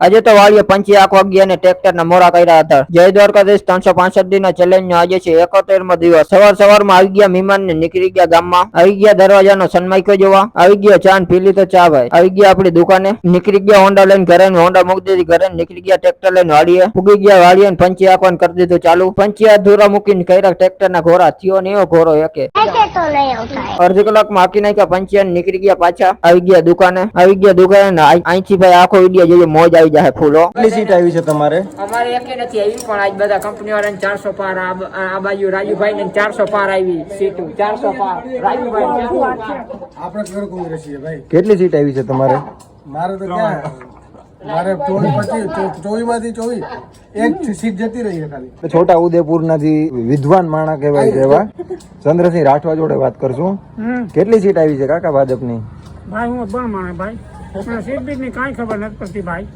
આજે તો વાળીએ પંચી આંખ વાગી અને ટ્રેક્ટરના મોરા કર્યા હતા. જય દ્વારકાધીશ 365 દિનના ચેલેન્જનો આજે છે 71મો દિવસ. સવારમાં આવી ગયા મહેમાન ને નીકળી ગયા ગામમાં. આવી ગયા દરવાજાનો સન્માઈકો જોવા. આવી ગયા ચા પી લી તો ચા ભાઈ. આવી ગયા આપણી દુકાને. નીકળી ગયા હોન્ડા લઈને ઘરે. હોન્ડા મૂકી દીધી ઘરે. નીકળી ગયા ટ્રેક્ટર લઈને વાળીએ. ઉગી ગયા વાળીએ પંચી આંખવાનું કરી દીધું ચાલુ. પંચી હાથ ધોરા મૂકીને કર્યા ટ્રેક્ટરના ઘોરા. થયો ને એવો ઘોરો એકે. અડધી કલાકમાં હાકી નાખ્યા પંચી નીકળી ગયા પાછા. આવી ગયા દુકાને. આવી ગયા દુકાને અહીંથી ભાઈ આખો વિડીયો જોઈએ મોજ આવી જાય ફૂલો. કેટલી સીટ આવી છે તમારે? અમારે એકે નથી આવી પણ આજ બધા કંપની વાળાને 400 પાર. આ બાજુ રાજુભાઈ ને 400 પાર આવી સીટ. 400 પાર રાજુભાઈ. આપણે ઘર કોંગ્રેસ છીએ ભાઈ. કેટલી સીટ આવી છે તમારે? મારે તો ક્યાં, મારે 24 માંથી 24 એક સીટ જતી રહી છે ખાલી. છોટા ઉદેપુર નાથી વિદ્વાન માણા કહેવાય છે એવા ચંદ્રસિંહ રાઠવા જોડે વાત કરશું. કેટલી સીટ આવી છે કાકા ભાજપની? ભાઈ હું પણ માણે ભાઈ સીટ બીટ ની કાંઈ ખબર નથી પડતી ભાઈ.